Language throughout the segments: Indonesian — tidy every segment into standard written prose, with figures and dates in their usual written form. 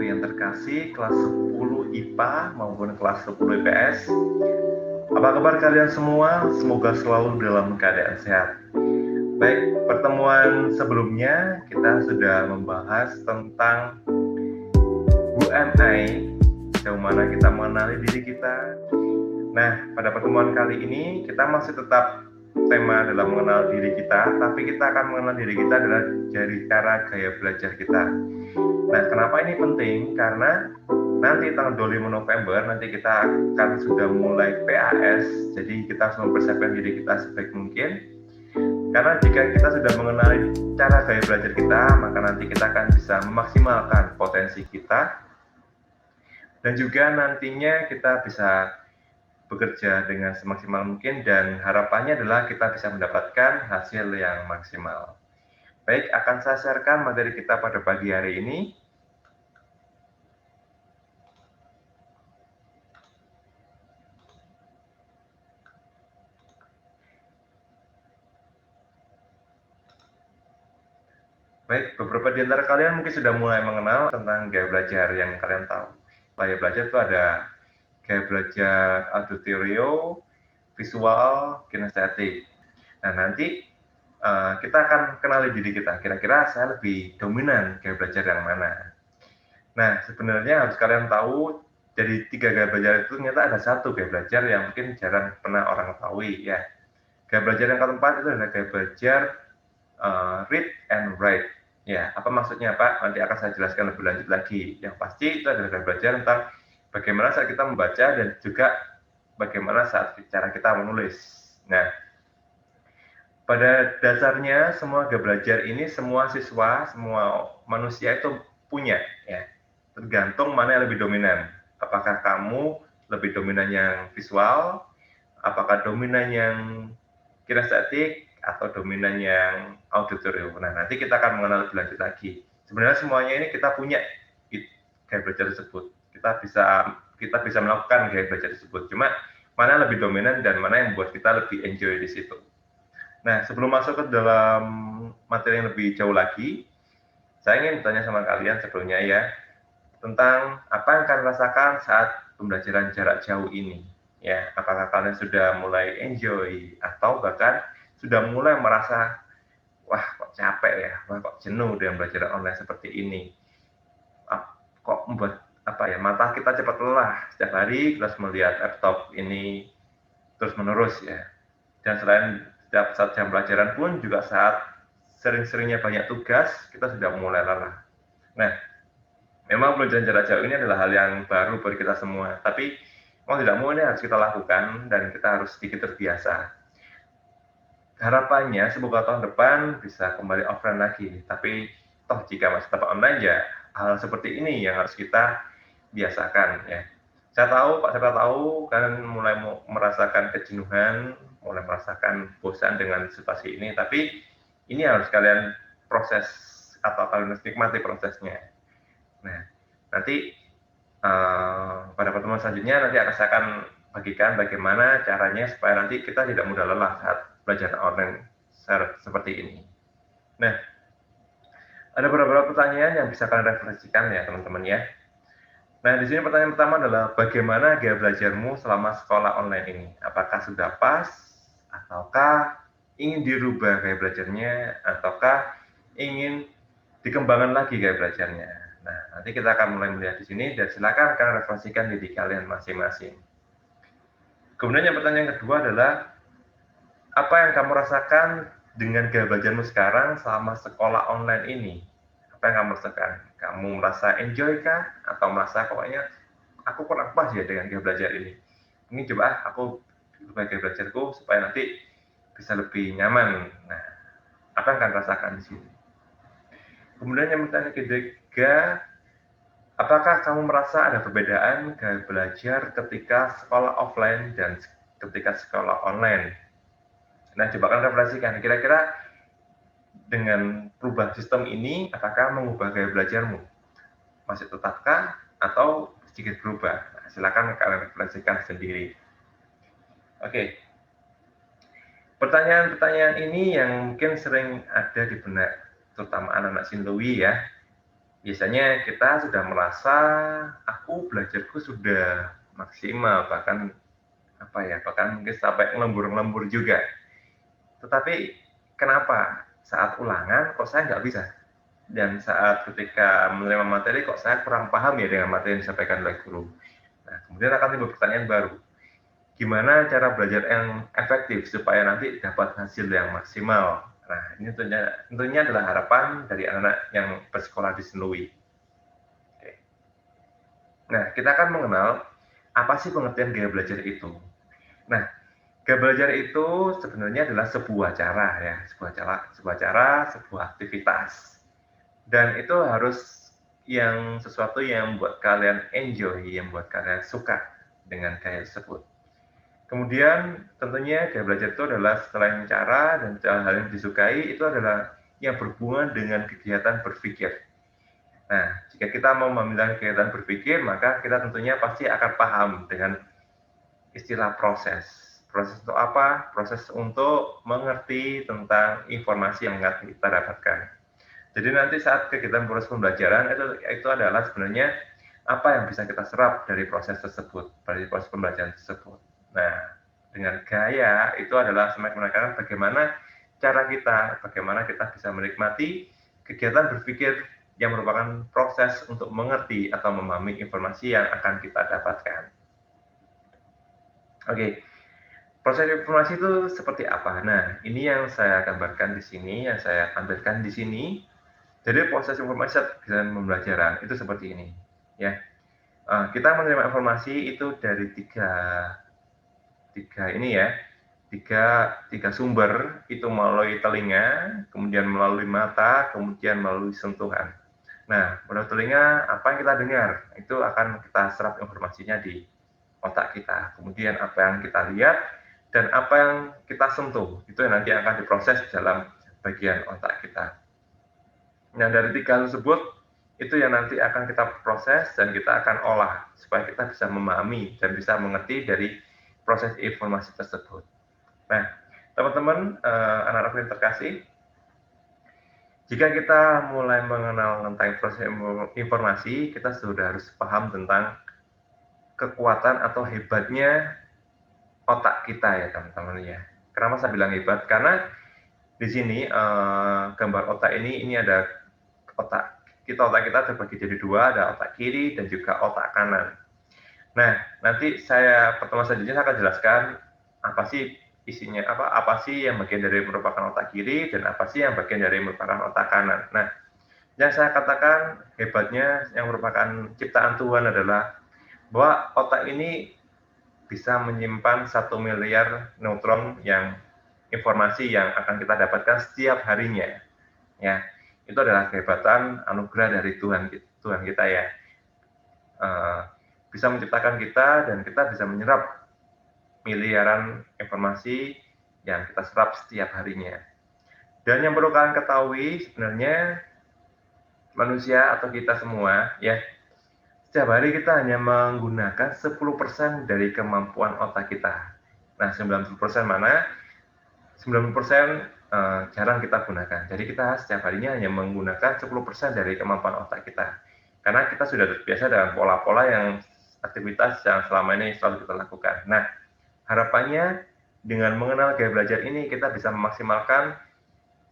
anakku yang terkasih, kelas 10 IPA maupun kelas 10 IPS. Apa kabar kalian semua? Semoga selalu dalam keadaan sehat. Baik, pertemuan sebelumnya kita sudah membahas tentang UMI, sejauh mana kita mengenali diri kita. Nah, pada pertemuan kali ini kita masih tetap tema dalam mengenal diri kita, tapi kita akan mengenal diri kita adalah dari cara gaya belajar kita. Nah, kenapa ini penting? Karena nanti tanggal 25 November nanti kita akan sudah mulai PAS, jadi kita harus mempersiapkan diri kita sebaik mungkin. Karena jika kita sudah mengenali cara gaya belajar kita, maka nanti kita akan bisa memaksimalkan potensi kita, dan juga nantinya kita bisa bekerja dengan semaksimal mungkin, dan harapannya adalah kita bisa mendapatkan hasil yang maksimal. Baik, akan saya sharekan materi kita pada pagi hari ini. Baik, beberapa di antara kalian mungkin sudah mulai mengenal tentang gaya belajar yang kalian tahu. Gaya belajar itu ada gaya belajar auditorio, visual, kinestetik. Nah, nanti kita akan kenali diri kita. Kira-kira saya lebih dominan gaya belajar yang mana. Nah, sebenarnya harus kalian tahu, dari 3 gaya belajar itu ternyata ada satu gaya belajar yang mungkin jarang pernah orang ketahui ya. Gaya belajar yang keempat itu adalah gaya belajar read and write. Ya, apa maksudnya Pak? Nanti akan saya jelaskan lebih lanjut lagi. Yang pasti itu adalah gaya belajar tentang bagaimana saat kita membaca dan juga bagaimana saat cara kita menulis. Nah, pada dasarnya semua gaya belajar ini semua siswa, semua manusia itu punya ya. Tergantung mana yang lebih dominan. Apakah kamu lebih dominan yang visual, apakah dominan yang kinestetik, atau dominan yang auditorium. Nah, nanti kita akan mengenal lebih lanjut lagi. Sebenarnya semuanya ini kita punya gaya belajar tersebut. Kita bisa melakukan gaya belajar tersebut. Cuma mana yang lebih dominan dan mana yang membuat kita lebih enjoy di situ. Nah, sebelum masuk ke dalam materi yang lebih jauh lagi, saya ingin bertanya sama kalian sebelumnya ya, tentang apa yang kalian rasakan saat pembelajaran jarak jauh ini. Ya, apakah kalian sudah mulai enjoy atau bahkan sudah mulai merasa, wah kok capek ya, wah kok jenuh dengan belajar online seperti ini. Kok membuat mata kita cepat lelah, setiap hari kita harus melihat laptop ini terus menerus ya. Dan selain setiap saat jam pelajaran pun juga saat sering-seringnya banyak tugas, kita sudah mulai lelah. Nah, memang pembelajaran jarak jauh ini adalah hal yang baru bagi kita semua, tapi mau tidak mau ini harus kita lakukan dan kita harus sedikit terbiasa. Harapannya semoga tahun depan bisa kembali offline lagi, tapi toh jika masih tetap online ya hal seperti ini yang harus kita biasakan ya. Saya tahu kalian mulai merasakan kejenuhan, mulai merasakan bosan dengan situasi ini, tapi ini harus kalian proses atau kalian nikmati prosesnya. Nah, nanti pada pertemuan selanjutnya nanti saya akan bagikan bagaimana caranya supaya nanti kita tidak mudah lelah saat belajar online seperti ini. Nah, ada beberapa pertanyaan yang bisa kalian refleksikan ya teman-teman ya. Nah, di sini pertanyaan pertama adalah bagaimana gaya belajarmu selama sekolah online ini? Apakah sudah pas, ataukah ingin dirubah gaya belajarnya, ataukah ingin dikembangkan lagi gaya belajarnya? Nah, nanti kita akan mulai melihat di sini, dan silakan kalian refleksikan diri kalian masing-masing. Kemudian yang pertanyaan kedua adalah, apa yang kamu rasakan dengan gaya belajarmu sekarang selama sekolah online ini? Apa yang kamu rasakan? Kamu merasa enjoy kah? Atau merasa pokoknya aku kurang pas ya dengan gaya belajar ini? Ini coba aku ubah gaya belajarku supaya nanti bisa lebih nyaman. Nah, apa yang kalian rasakan di sini? Kemudian yang pertanyaan ketiga, apakah kamu merasa ada perbedaan gaya belajar ketika sekolah offline dan ketika sekolah online? Nah, coba kalian refleksikan, kira-kira dengan perubahan sistem ini, apakah mengubah gaya belajarmu? Masih tetapkah atau sedikit berubah? Nah, silakan kalian refleksikan sendiri. Oke. Pertanyaan-pertanyaan ini yang mungkin sering ada di benak, terutama anak-anak Sinlui ya. Biasanya kita sudah merasa, aku belajarku sudah maksimal, bahkan bahkan mungkin sampai ngelembur-ngelembur juga. Tetapi kenapa saat ulangan kok saya nggak bisa? Dan saat ketika menerima materi kok saya kurang paham ya dengan materi yang disampaikan oleh guru. Nah, kemudian akan timbul pertanyaan baru. Gimana cara belajar yang efektif supaya nanti dapat hasil yang maksimal? Nah, ini tentunya adalah harapan dari anak-anak yang bersekolah di Senlui. Oke. Nah, kita akan mengenal apa sih pengertian gaya belajar itu. Nah, gaya belajar itu sebenarnya adalah sebuah cara ya, sebuah aktivitas. Dan itu harus yang sesuatu yang buat kalian enjoy, yang buat kalian suka dengan gaya tersebut. Kemudian tentunya gaya belajar itu adalah selain cara dan hal yang disukai itu adalah yang berhubungan dengan kegiatan berpikir. Nah, jika kita mau memilih kegiatan berpikir, maka kita tentunya pasti akan paham dengan istilah proses. Proses untuk apa? Proses untuk mengerti tentang informasi yang akan kita dapatkan. Jadi nanti saat kegiatan proses pembelajaran itu adalah sebenarnya apa yang bisa kita serap dari proses tersebut, dari proses pembelajaran tersebut. Nah, dengan gaya itu adalah semakin menekankan bagaimana kita bisa menikmati kegiatan berpikir yang merupakan proses untuk mengerti atau memahami informasi yang akan kita dapatkan. Oke, proses informasi itu seperti apa? Nah, ini yang saya gambarkan di sini, yang saya tampilkan di sini. Jadi proses informasi dan pembelajaran itu seperti ini, ya. Kita menerima informasi itu dari tiga sumber, itu melalui telinga, kemudian melalui mata, kemudian melalui sentuhan. Nah, melalui telinga, apa yang kita dengar, itu akan kita serap informasinya di otak kita. Kemudian apa yang kita lihat, dan apa yang kita sentuh, itu yang nanti akan diproses dalam bagian otak kita. Nah, dari tiga tersebut, itu yang nanti akan kita proses dan kita akan olah, supaya kita bisa memahami dan bisa mengerti dari proses informasi tersebut. Nah, teman-teman, anak-anak yang terkasih, jika kita mulai mengenal tentang proses informasi, kita sudah harus paham tentang kekuatan atau hebatnya otak kita ya teman-teman ya. Kenapa saya bilang hebat? Karena di sini gambar otak ini ada otak kita terbagi jadi dua, ada otak kiri dan juga otak kanan. Nah, nanti pertemuan selanjutnya saya akan jelaskan apa sih isinya, apa sih yang bagian dari merupakan otak kiri dan apa sih yang bagian dari merupakan otak kanan. Nah, yang saya katakan hebatnya yang merupakan ciptaan Tuhan adalah bahwa otak ini bisa menyimpan 1 miliar neutron yang informasi yang akan kita dapatkan setiap harinya. Ya, itu adalah kehebatan anugerah dari Tuhan kita ya. Bisa menciptakan kita dan kita bisa menyerap miliaran informasi yang kita serap setiap harinya. Dan yang perlu kalian ketahui sebenarnya manusia atau kita semua ya, setiap hari kita hanya menggunakan 10% dari kemampuan otak kita. Nah, 90% mana? 90% jarang kita gunakan. Jadi kita setiap harinya hanya menggunakan 10% dari kemampuan otak kita. Karena kita sudah terbiasa dengan pola-pola aktivitas yang selama ini selalu kita lakukan. Nah, harapannya dengan mengenal gaya belajar ini kita bisa memaksimalkan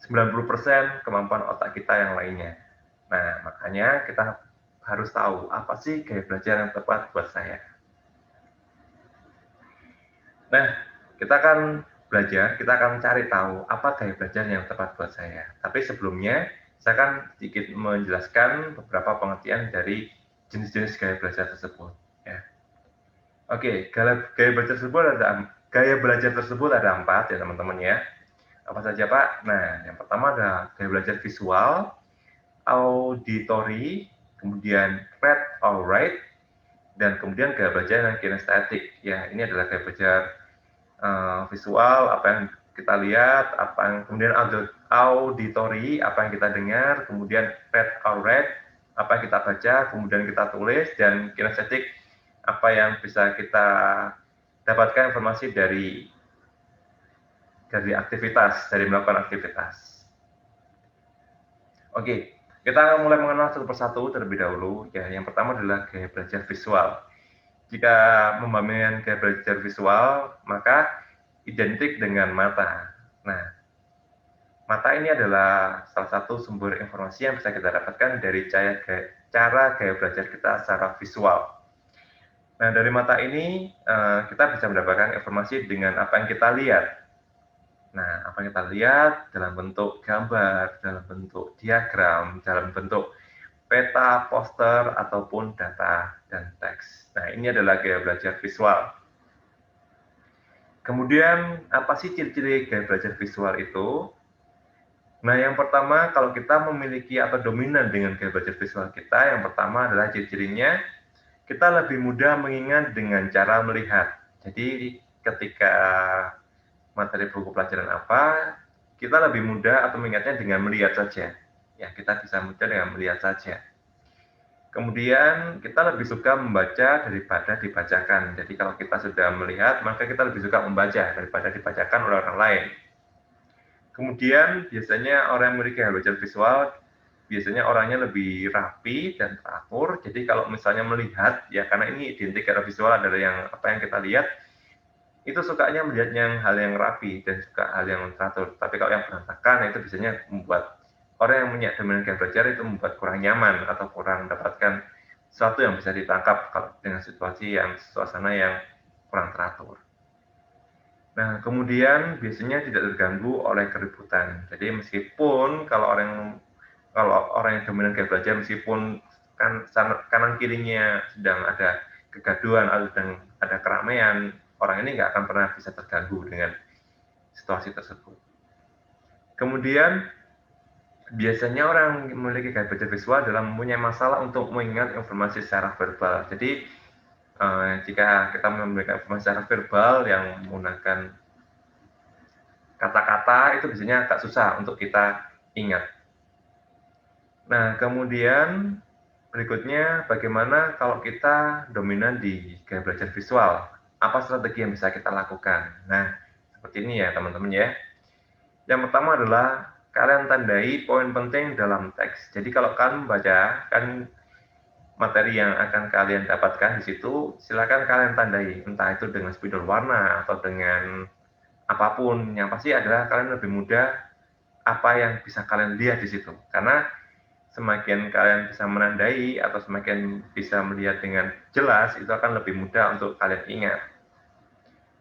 90% kemampuan otak kita yang lainnya. Nah, makanya kita harus tahu apa sih gaya belajar yang tepat buat saya. Nah, kita akan cari tahu apa gaya belajar yang tepat buat saya. Tapi sebelumnya, saya akan sedikit menjelaskan beberapa pengertian dari jenis-jenis gaya belajar tersebut. Ya. Oke, gaya belajar tersebut ada 4 ya teman-teman ya. Apa saja Pak? Nah, yang pertama ada gaya belajar visual, auditory, kemudian read or write, dan kemudian gaya belajar yang kinestetik. Ya, ini adalah gaya belajar visual, apa yang kita lihat, kemudian auditory, apa yang kita dengar, kemudian read or write, apa yang kita baca, kemudian kita tulis, dan kinestetik, apa yang bisa kita dapatkan informasi dari melakukan aktivitas. Oke, Kita mulai mengenal satu persatu terlebih dahulu, ya. Yang pertama adalah gaya belajar visual. Jika memahami gaya belajar visual, maka identik dengan mata. Nah, mata ini adalah salah satu sumber informasi yang bisa kita dapatkan dari cara gaya belajar kita secara visual. Nah, dari mata ini kita bisa mendapatkan informasi dengan apa yang kita lihat. Nah, apa yang kita lihat dalam bentuk gambar, dalam bentuk diagram, dalam bentuk peta, poster, ataupun data dan teks. Nah, ini adalah gaya belajar visual. Kemudian, apa sih ciri-ciri gaya belajar visual itu? Nah, yang pertama, kalau kita memiliki atau dominan dengan gaya belajar visual kita, yang pertama adalah ciri-cirinya, kita lebih mudah mengingat dengan cara melihat. Jadi, ketika materi buku pelajaran apa, kita lebih mudah atau mengingatnya dengan melihat saja. Ya, kita bisa mudah dengan melihat saja. Kemudian kita lebih suka membaca daripada dibacakan. Jadi kalau kita sudah melihat, maka kita lebih suka membaca daripada dibacakan oleh orang lain. Kemudian biasanya orang yang memiliki gaya belajar visual, biasanya orangnya lebih rapi dan teratur. Jadi kalau misalnya melihat, ya karena ini identik gaya visual adalah yang apa yang kita lihat, itu sukanya melihat yang hal yang rapi dan suka hal yang teratur. Tapi kalau yang berantakan, itu biasanya membuat orang yang punya dominan gaya belajar itu membuat kurang nyaman atau kurang mendapatkan sesuatu yang bisa ditangkap dengan situasi yang suasana yang kurang teratur. Nah, kemudian biasanya tidak terganggu oleh keributan. Jadi meskipun kalau orang yang dominan gaya belajar meskipun kan kanan kirinya sedang ada kegaduhan atau sedang ada keramaian, orang ini nggak akan pernah bisa terganggu dengan situasi tersebut. Kemudian biasanya orang yang memiliki gaya belajar visual dalam mempunyai masalah untuk mengingat informasi secara verbal. Jadi jika kita memberikan informasi secara verbal yang menggunakan kata-kata itu biasanya agak susah untuk kita ingat. Nah, kemudian berikutnya bagaimana kalau kita dominan di gaya belajar visual? Apa strategi yang bisa kita lakukan? Nah, seperti ini ya teman-teman ya. Yang pertama adalah kalian tandai poin penting dalam teks. Jadi kalau kalian membaca kan materi yang akan kalian dapatkan di situ, silakan kalian tandai, entah itu dengan spidol warna atau dengan apapun. Yang pasti adalah kalian lebih mudah apa yang bisa kalian lihat di situ. Karena semakin kalian bisa menandai atau semakin bisa melihat dengan jelas, itu akan lebih mudah untuk kalian ingat.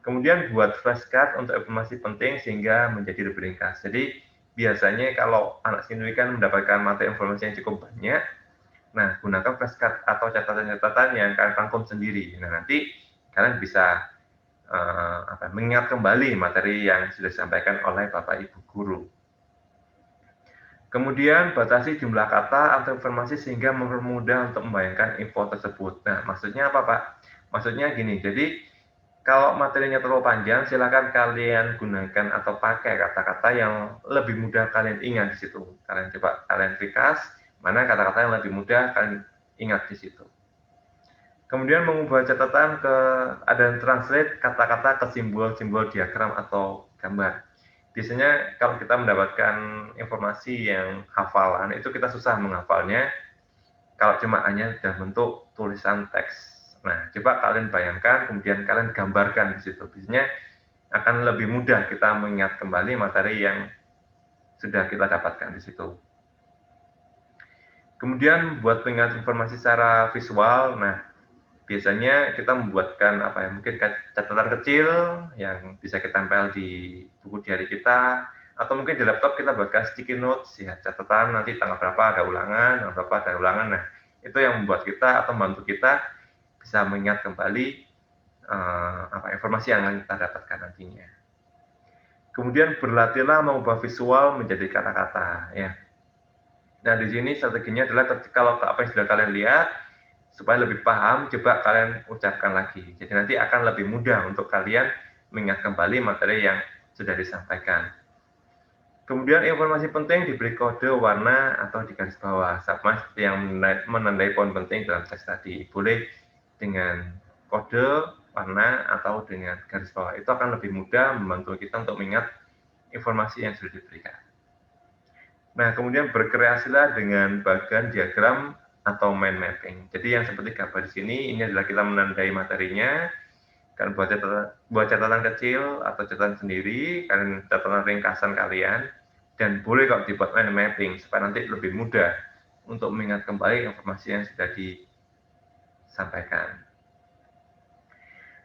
Kemudian buat flashcard untuk informasi penting sehingga menjadi lebih ringkas. Jadi biasanya kalau anak siswi kan mendapatkan materi informasi yang cukup banyak, nah gunakan flashcard atau catatan-catatan yang kalian rangkum sendiri. Nah nanti kalian bisa mengingat kembali materi yang sudah disampaikan oleh Bapak Ibu Guru. Kemudian batasi jumlah kata atau informasi sehingga mempermudah untuk membayangkan info tersebut. Nah, maksudnya apa, Pak? Maksudnya gini, jadi kalau materinya terlalu panjang, silakan kalian gunakan atau pakai kata-kata yang lebih mudah kalian ingat di situ. Kalian coba kalian ringkas, mana kata-kata yang lebih mudah kalian ingat di situ. Kemudian mengubah catatan ke ada translate kata-kata ke simbol-simbol diagram atau gambar. Biasanya kalau kita mendapatkan informasi yang hafalan, itu kita susah menghafalnya kalau cuma hanya dalam bentuk tulisan teks. Nah, coba kalian bayangkan, kemudian kalian gambarkan di situ. Biasanya akan lebih mudah kita mengingat kembali materi yang sudah kita dapatkan di situ. Kemudian buat pengingat informasi secara visual, nah biasanya kita membuatkan mungkin catatan kecil yang bisa kita tempel di buku diary kita, atau mungkin di laptop kita buatkan sticky notes ya, catatan nanti tanggal berapa ada ulangan, tanggal berapa ada ulangan. Nah, itu yang membuat kita atau membantu kita bisa mengingat kembali informasi yang kita dapatkan nantinya. Kemudian berlatihlah mengubah visual menjadi kata-kata ya. Nah, di sini strateginya adalah kalau apa yang sudah kalian lihat, supaya lebih paham, coba kalian ucapkan lagi. Jadi nanti akan lebih mudah untuk kalian mengingat kembali materi yang sudah disampaikan. Kemudian informasi penting diberi kode, warna, atau di garis bawah. Sama seperti yang menandai poin penting dalam teks tadi. Boleh dengan kode, warna, atau dengan garis bawah. Itu akan lebih mudah membantu kita untuk mengingat informasi yang sudah diberikan. Nah, kemudian berkreasilah dengan bagan diagram atau mind mapping. Jadi yang seperti gambar di sini, ini adalah kita menandai materinya, kan buat catatan kecil atau catatan sendiri, kan catatan ringkasan kalian, dan boleh kalau dibuat mind mapping, supaya nanti lebih mudah untuk mengingat kembali informasi yang sudah disampaikan.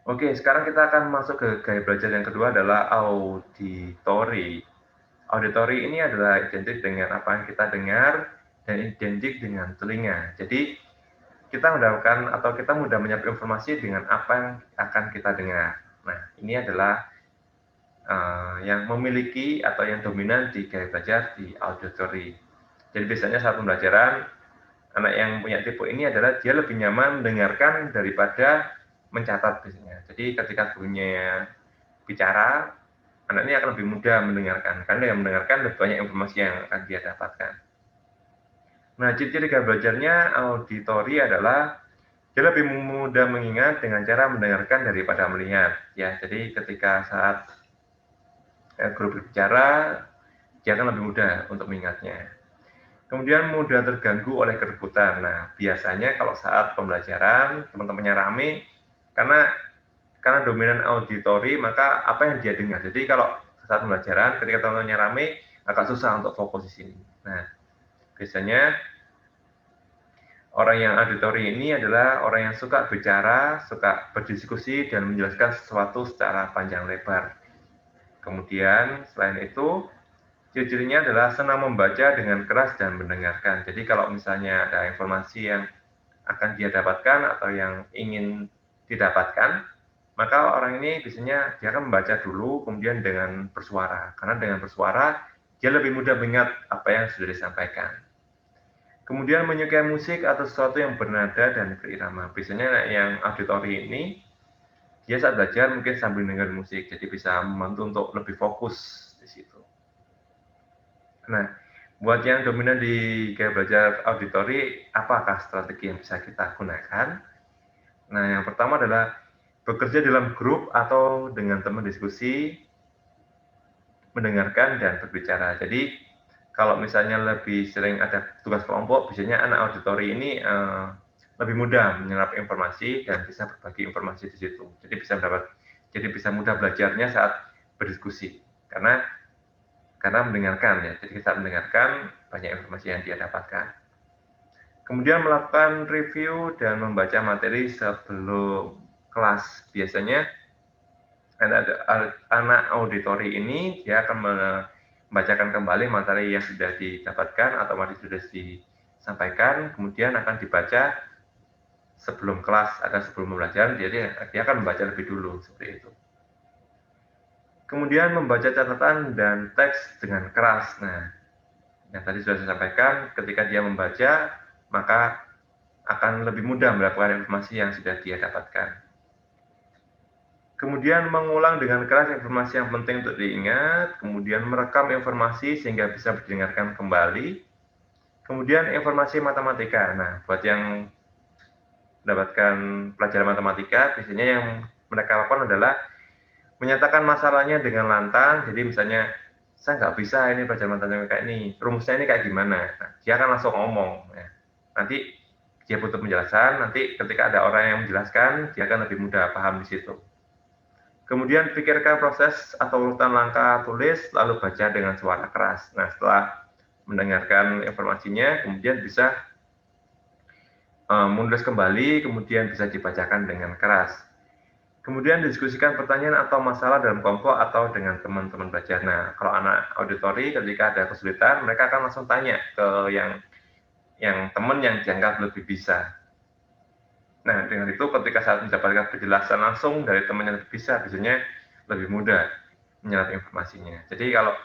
Oke, sekarang kita akan masuk ke gaya belajar yang kedua adalah auditory. Auditory ini adalah identik dengan apa yang kita dengar dan identik dengan telinga. Jadi kita mendapatkan atau kita mudah menyerap informasi dengan apa yang akan kita dengar. Nah, ini adalah yang memiliki atau yang dominan di gaya belajar di auditory. Jadi biasanya saat pembelajaran, anak yang punya tipe ini adalah dia lebih nyaman mendengarkan daripada mencatat biasanya. Jadi ketika gurunya bicara, anak ini akan lebih mudah mendengarkan, karena yang mendengarkan lebih banyak informasi yang akan dia dapatkan. Nah, ciri-ciri gaya belajarnya auditory adalah dia lebih mudah mengingat dengan cara mendengarkan daripada melihat. Ya, jadi ketika saat guru berbicara, dia akan lebih mudah untuk mengingatnya. Kemudian mudah terganggu oleh kerebutan. Nah, biasanya kalau saat pembelajaran, teman-temannya rame, karena dominan auditory, maka apa yang dia dengar. Jadi kalau saat pembelajaran, ketika teman-temannya rame, agak susah untuk fokus di sini. Nah, biasanya orang yang auditory ini adalah orang yang suka bicara, suka berdiskusi, dan menjelaskan sesuatu secara panjang lebar. Kemudian, selain itu, ciri-cirinya adalah senang membaca dengan keras dan mendengarkan. Jadi kalau misalnya ada informasi yang akan dia dapatkan atau yang ingin didapatkan, maka orang ini biasanya dia akan membaca dulu, kemudian dengan bersuara. Karena dengan bersuara, dia lebih mudah mengingat apa yang sudah disampaikan. Kemudian menyukai musik atau sesuatu yang bernada dan berirama. Biasanya yang auditory ini, dia saat belajar mungkin sambil dengar musik, jadi bisa membantu untuk lebih fokus di situ. Nah, buat yang dominan di gaya belajar auditory, apakah strategi yang bisa kita gunakan? Nah, yang pertama adalah bekerja dalam grup atau dengan teman diskusi, mendengarkan dan berbicara. Jadi, kalau misalnya lebih sering ada tugas kelompok, biasanya anak auditory ini lebih mudah menyerap informasi dan bisa berbagi informasi di situ. Jadi bisa mudah belajarnya saat berdiskusi. Karena mendengarkan ya, jadi saat mendengarkan banyak informasi yang dia dapatkan. Kemudian melakukan review dan membaca materi sebelum kelas. Biasanya anak auditori ini dia akan membacakan kembali materi yang sudah didapatkan atau materi sudah disampaikan, kemudian akan dibaca sebelum kelas atau sebelum pembelajaran, jadi dia akan membaca lebih dulu seperti itu. Kemudian membaca catatan dan teks dengan keras. Nah, yang tadi sudah saya sampaikan, ketika dia membaca, maka akan lebih mudah mendapatkan informasi yang sudah dia dapatkan. Kemudian mengulang dengan keras informasi yang penting untuk diingat, kemudian merekam informasi sehingga bisa didengarkan kembali. Kemudian informasi matematika. Nah, buat yang mendapatkan pelajaran matematika, biasanya yang mereka lakukan adalah menyatakan masalahnya dengan lantang. Jadi misalnya, saya nggak bisa ini pelajaran matematika ini, rumusnya ini kayak gimana. Nah, dia akan langsung ngomong. Ya. Nanti dia butuh penjelasan, nanti ketika ada orang yang menjelaskan, dia akan lebih mudah paham di situ. Kemudian pikirkan proses atau urutan langkah tulis, lalu baca dengan suara keras. Nah, setelah mendengarkan informasinya, kemudian bisa menulis kembali, kemudian bisa dibacakan dengan keras. Kemudian diskusikan pertanyaan atau masalah dalam kelompok atau dengan teman-teman belajar. Nah, kalau anak auditori ketika ada kesulitan, mereka akan langsung tanya ke yang teman yang dianggap lebih bisa. Nah, dengan itu ketika saat mendapatkan penjelasan langsung dari teman yang lebih bisa, biasanya lebih mudah menyerap informasinya. Jadi kalau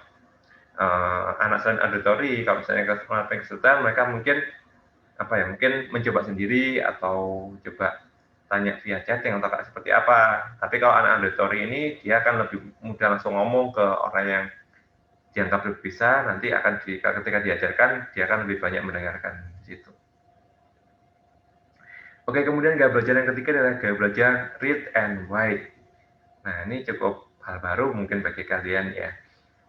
anak selain auditori, kalau misalnya kesulitan, mereka mungkin mungkin mencoba sendiri atau coba tanya via chatting atau seperti apa. Tapi kalau anak auditori ini, dia akan lebih mudah langsung ngomong ke orang yang dianggap lebih bisa, nanti ketika diajarkan, dia akan lebih banyak mendengarkan di situ. Oke, kemudian gaya belajar yang ketiga adalah gaya belajar read and write. Nah, ini cukup hal baru mungkin bagi kalian ya.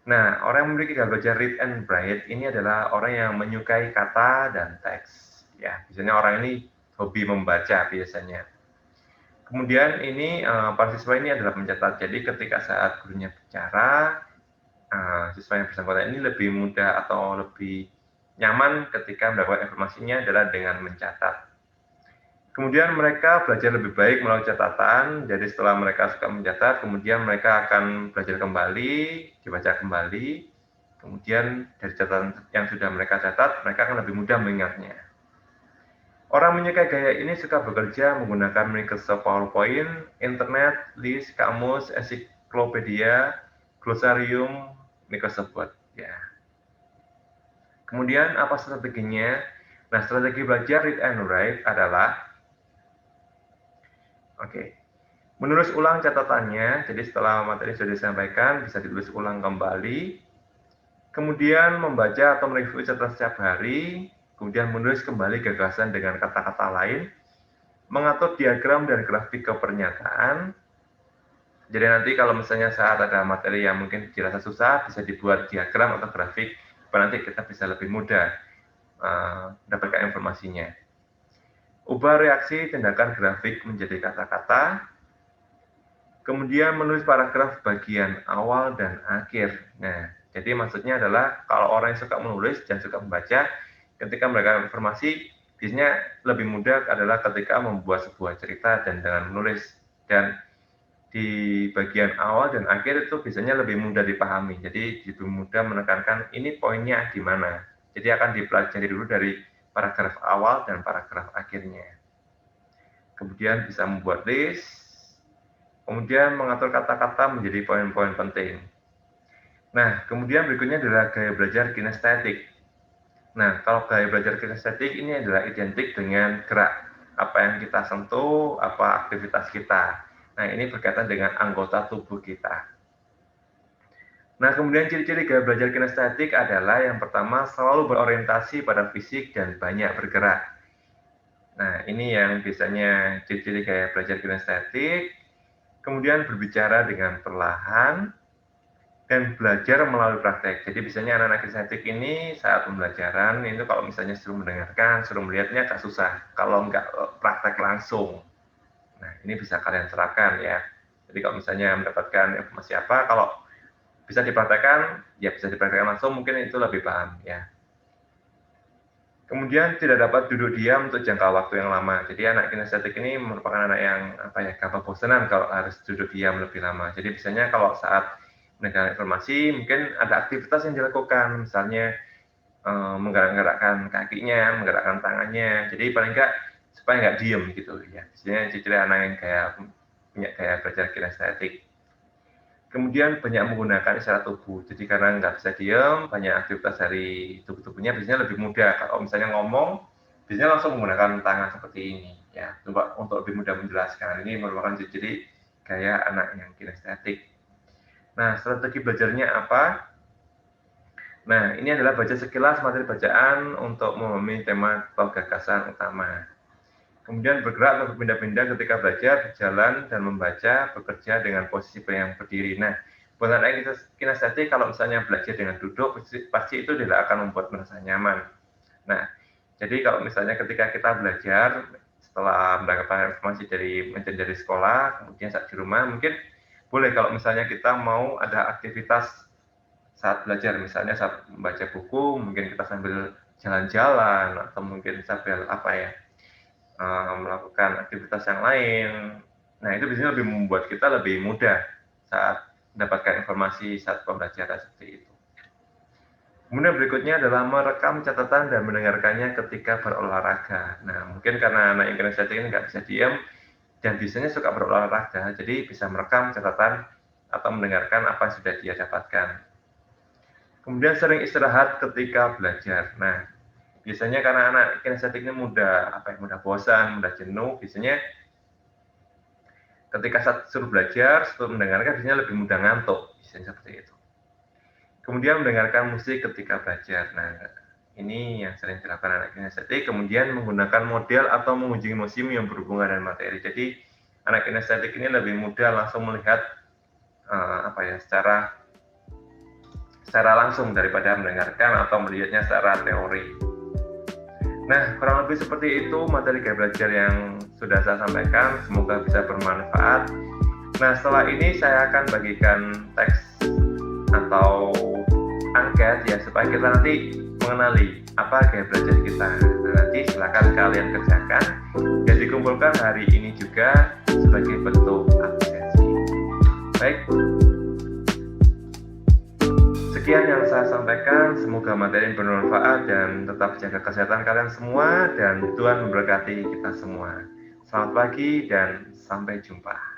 Nah, orang yang memiliki gaya belajar read and write ini adalah orang yang menyukai kata dan teks. Ya, biasanya orang ini hobi membaca biasanya. Kemudian ini para siswa ini adalah pencatat. Jadi ketika saat gurunya bicara, siswa yang bersangkutan ini lebih mudah atau lebih nyaman ketika mendapatkan informasinya adalah dengan mencatat. Kemudian mereka belajar lebih baik melalui catatan, jadi setelah mereka suka mencatat, kemudian mereka akan belajar kembali, dibaca kembali, kemudian dari catatan yang sudah mereka catat, mereka akan lebih mudah mengingatnya. Orang menyukai gaya ini suka bekerja menggunakan Microsoft PowerPoint, internet, list, kamus, ensiklopedia, glosarium, Microsoft Word. Ya. Kemudian apa strateginya? Nah, strategi belajar read and write adalah menulis ulang catatannya, jadi setelah materi sudah disampaikan, bisa ditulis ulang kembali. Kemudian membaca atau mereview catatan setiap hari, kemudian menulis kembali gagasan dengan kata-kata lain, mengatur diagram dan grafik kepernyataan. Jadi nanti kalau misalnya saat ada materi yang mungkin dirasa susah, bisa dibuat diagram atau grafik, supaya nanti kita bisa lebih mudah mendapatkan informasinya. Ubah reaksi tindakan grafik menjadi kata-kata, kemudian menulis paragraf bagian awal dan akhir. Nah, jadi maksudnya adalah kalau orang yang suka menulis dan suka membaca, ketika mereka informasi, biasanya lebih mudah adalah ketika membuat sebuah cerita dan dengan menulis. Dan di bagian awal dan akhir itu biasanya lebih mudah dipahami. Jadi lebih mudah menekankan ini poinnya di mana. Jadi akan dipelajari dulu dari paragraf awal dan paragraf akhirnya. Kemudian bisa membuat list, kemudian mengatur kata-kata menjadi poin-poin penting. Nah, kemudian berikutnya adalah gaya belajar kinestetik. Nah, kalau gaya belajar kinestetik ini adalah identik dengan gerak. Apa yang kita sentuh, apa aktivitas kita. Nah, ini berkaitan dengan anggota tubuh kita. Nah, kemudian ciri-ciri gaya belajar kinestetik adalah yang pertama selalu berorientasi pada fisik dan banyak bergerak. Nah, ini yang biasanya ciri-ciri gaya belajar kinestetik. Kemudian berbicara dengan perlahan, dan belajar melalui praktek. Jadi biasanya anak-anak kinestetik ini saat pembelajaran itu kalau misalnya suruh mendengarkan, suruh melihatnya agak susah. Kalau nggak praktek langsung. Nah, ini bisa kalian terapkan ya. Jadi kalau misalnya mendapatkan informasi apa, kalau bisa dipraktekkan, ya bisa dipraktekkan langsung, mungkin itu lebih paham ya. Kemudian tidak dapat duduk diam untuk jangka waktu yang lama. Jadi anak kinestetik ini merupakan anak yang gampang bosanan kalau harus duduk diam lebih lama. Jadi biasanya kalau saat mendengar informasi mungkin ada aktivitas yang dilakukan, misalnya menggerak-gerakkan kakinya, menggerakkan tangannya. Jadi paling enggak supaya nggak diem gitu ya. Biasanya ciri anak yang punya gaya belajar kinestetik. Kemudian banyak menggunakan isyarat tubuh. Jadi karena nggak bisa diem, banyak aktivitas dari tubuhnya biasanya lebih mudah. Kalau misalnya ngomong, biasanya langsung menggunakan tangan seperti ini. Ya, coba untuk lebih mudah menjelaskan. Ini merupakan ciri gaya anak yang kinestetik. Nah, strategi belajarnya apa? Nah, ini adalah baca sekilas materi bacaan untuk memahami tema atau gagasan utama. Kemudian bergerak atau berpindah-pindah ketika belajar, berjalan, dan membaca, bekerja dengan posisi yang berdiri. Nah, buat anak kinestetik, kalau misalnya belajar dengan duduk, pasti itu tidak akan membuat merasa nyaman. Nah, jadi kalau misalnya ketika kita belajar, setelah mendapatkan informasi dari sekolah, kemudian saat di rumah, mungkin boleh kalau misalnya kita mau ada aktivitas saat belajar, misalnya saat membaca buku, mungkin kita sambil jalan-jalan, atau mungkin sambil melakukan aktivitas yang lain. Nah, itu biasanya lebih membuat kita lebih mudah saat mendapatkan informasi saat pembelajaran seperti itu. Kemudian berikutnya adalah merekam catatan dan mendengarkannya ketika berolahraga. Nah, mungkin karena anak yang kinestetik ini nggak bisa diam dan biasanya suka berolahraga, jadi bisa merekam catatan atau mendengarkan apa yang sudah dia dapatkan. Kemudian sering istirahat ketika belajar. Nah, biasanya karena anak kinestetik ini mudah bosan, mudah jenuh, biasanya ketika saat suruh belajar, suruh mendengarkan, biasanya lebih mudah ngantuk, biasanya seperti itu. Kemudian mendengarkan musik ketika belajar. Nah, ini yang sering dilakukan anak kinestetik. Kemudian menggunakan model atau mengunjungi museum yang berhubungan dengan materi. Jadi anak kinestetik ini lebih mudah langsung melihat secara secara langsung daripada mendengarkan atau melihatnya secara teori. Nah, kurang lebih seperti itu materi gaya belajar yang sudah saya sampaikan, semoga bisa bermanfaat. Nah, setelah ini saya akan bagikan teks atau angket ya, supaya kita nanti mengenali apa gaya belajar kita. Nah, nanti silakan kalian kerjakan dan dikumpulkan hari ini juga sebagai bentuk apresiasi. Baik, sekian yang saya sampaikan, semoga materi bermanfaat dan tetap jaga kesehatan kalian semua dan Tuhan memberkati kita semua. Selamat pagi dan sampai jumpa.